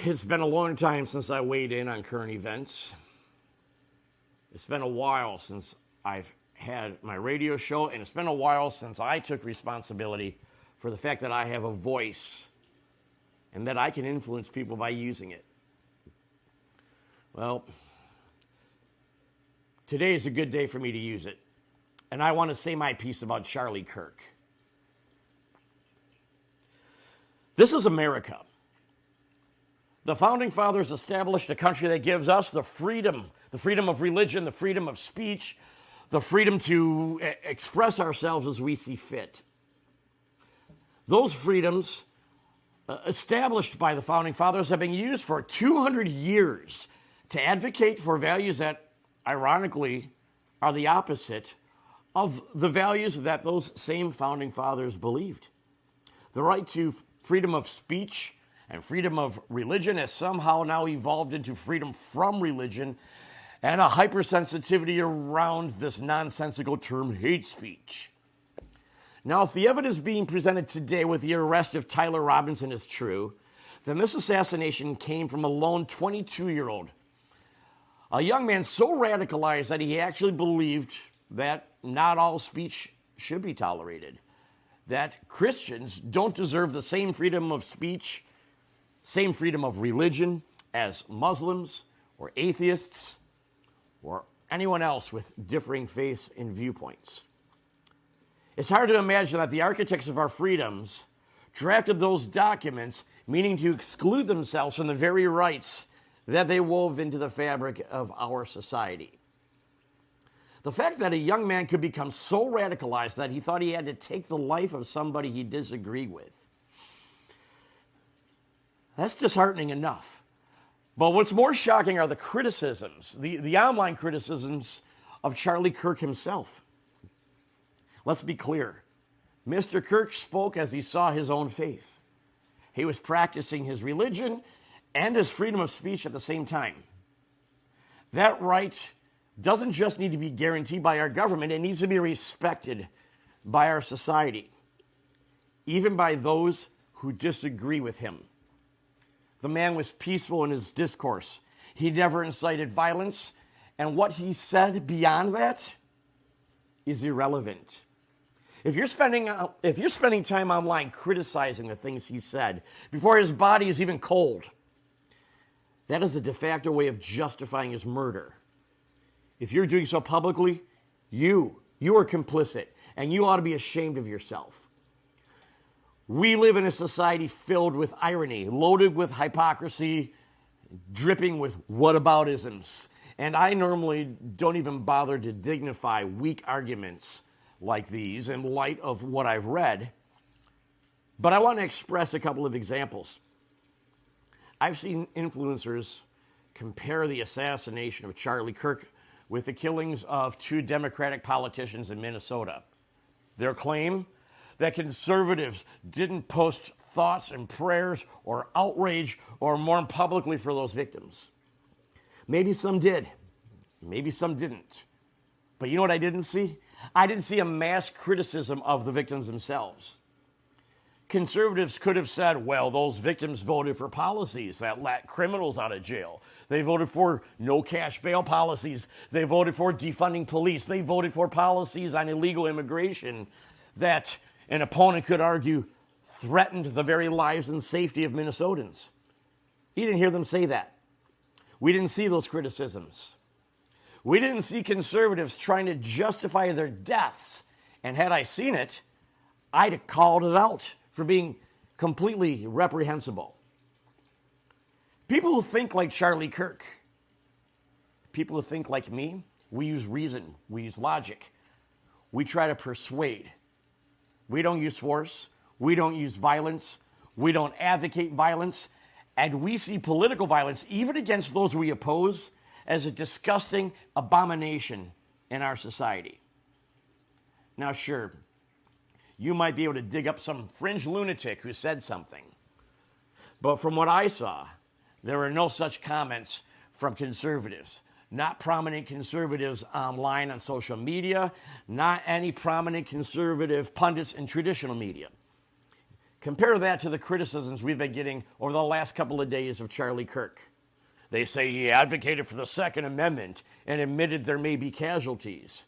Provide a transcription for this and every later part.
It's been a long time since I weighed in on current events. It's been a while since I've had my radio show, and it's been a while since I took responsibility for the fact that I have a voice and that I can influence people by using it. Well, today is a good day for me to use it, and I want to say my piece about Charlie Kirk. This is America. The Founding Fathers established a country that gives us the freedom of religion, the freedom of speech, the freedom to express ourselves as we see fit. Those freedoms established by the Founding Fathers have been used for 200 years to advocate for values that, ironically, are the opposite of the values that those same Founding Fathers believed. The right to freedom of speech and freedom of religion has somehow now evolved into freedom from religion and a hypersensitivity around this nonsensical term hate speech. Now, if the evidence being presented today with the arrest of Tyler Robinson is true, then this assassination came from a lone 22-year-old, a young man so radicalized that he actually believed that not all speech should be tolerated, that Christians don't deserve the same freedom of speech, same freedom of religion as Muslims or atheists or anyone else with differing faiths and viewpoints. It's hard to imagine that the architects of our freedoms drafted those documents meaning to exclude themselves from the very rights that they wove into the fabric of our society. The fact that a young man could become so radicalized that he thought he had to take the life of somebody he disagreed with, that's disheartening enough. But what's more shocking are the criticisms, the online criticisms of Charlie Kirk himself. Let's be clear. Mr. Kirk spoke as he saw his own faith. He was practicing his religion and his freedom of speech at the same time. That right doesn't just need to be guaranteed by our government, it needs to be respected by our society, even by those who disagree with him. The man was peaceful in his discourse. He never incited violence, and what he said beyond that is irrelevant. If you're spending time online criticizing the things he said before his body is even cold, that is a de facto way of justifying his murder. If you're doing so publicly, you are complicit, and you ought to be ashamed of yourself. We live in a society filled with irony, loaded with hypocrisy, dripping with whataboutisms. And I normally don't even bother to dignify weak arguments like these in light of what I've read. But I want to express a couple of examples. I've seen influencers compare the assassination of Charlie Kirk with the killings of two Democratic politicians in Minnesota. Their claim that conservatives didn't post thoughts and prayers or outrage or mourn publicly for those victims. Maybe some did. Maybe some didn't. But you know what I didn't see? I didn't see a mass criticism of the victims themselves. Conservatives could have said, well, those victims voted for policies that let criminals out of jail. They voted for no cash bail policies. They voted for defunding police. They voted for policies on illegal immigration that an opponent could argue threatened the very lives and safety of Minnesotans. You didn't hear them say that. We didn't see those criticisms. We didn't see conservatives trying to justify their deaths. And had I seen it, I'd have called it out for being completely reprehensible. People who think like Charlie Kirk, people who think like me, we use reason, we use logic. We try to persuade. We don't use force. We don't use violence. We don't advocate violence. And we see political violence, even against those we oppose, as a disgusting abomination in our society. Now, sure, you might be able to dig up some fringe lunatic who said something. But from what I saw, there were no such comments from conservatives. Not prominent conservatives online on social media, not any prominent conservative pundits in traditional media. Compare that to the criticisms we've been getting over the last couple of days of Charlie Kirk. They say he advocated for the Second Amendment and admitted there may be casualties,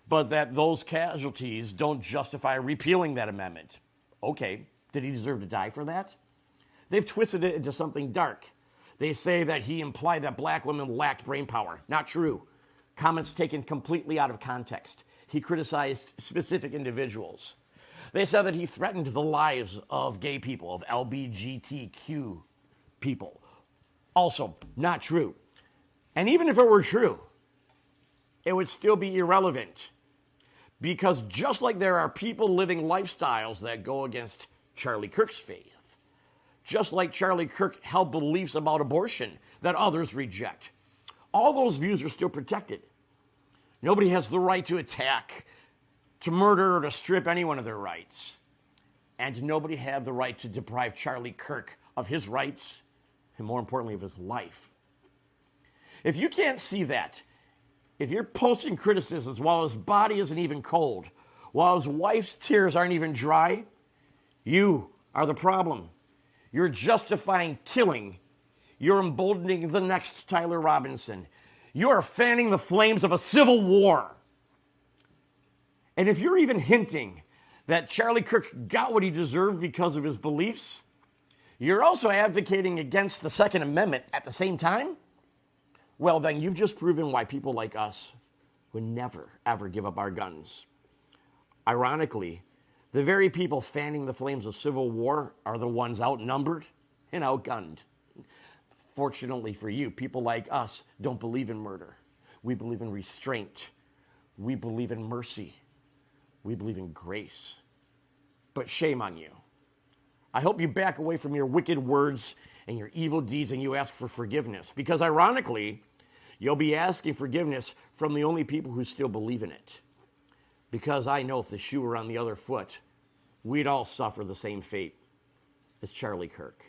but that those casualties don't justify repealing that amendment. Okay, did he deserve to die for that? They've twisted it into something dark. They say that he implied that black women lacked brain power. Not true. Comments taken completely out of context. He criticized specific individuals. They said that he threatened the lives of gay people, of LGBTQ people. Also, not true. And even if it were true, it would still be irrelevant. Because just like there are people living lifestyles that go against Charlie Kirk's faith, just like Charlie Kirk held beliefs about abortion that others reject, all those views are still protected. Nobody has the right to attack, to murder, or to strip anyone of their rights. And nobody had the right to deprive Charlie Kirk of his rights, and more importantly, of his life. If you can't see that, if you're posting criticisms while his body isn't even cold, while his wife's tears aren't even dry, you are the problem. You're justifying killing. You're emboldening the next Tyler Robinson. You are fanning the flames of a civil war. And if you're even hinting that Charlie Kirk got what he deserved because of his beliefs, you're also advocating against the Second Amendment at the same time, well, then you've just proven why people like us would never, ever give up our guns. Ironically, the very people fanning the flames of civil war are the ones outnumbered and outgunned. Fortunately for you, people like us don't believe in murder. We believe in restraint. We believe in mercy. We believe in grace. But shame on you. I hope you back away from your wicked words and your evil deeds and you ask for forgiveness. Because ironically, you'll be asking forgiveness from the only people who still believe in it. Because I know if the shoe were on the other foot, we'd all suffer the same fate as Charlie Kirk.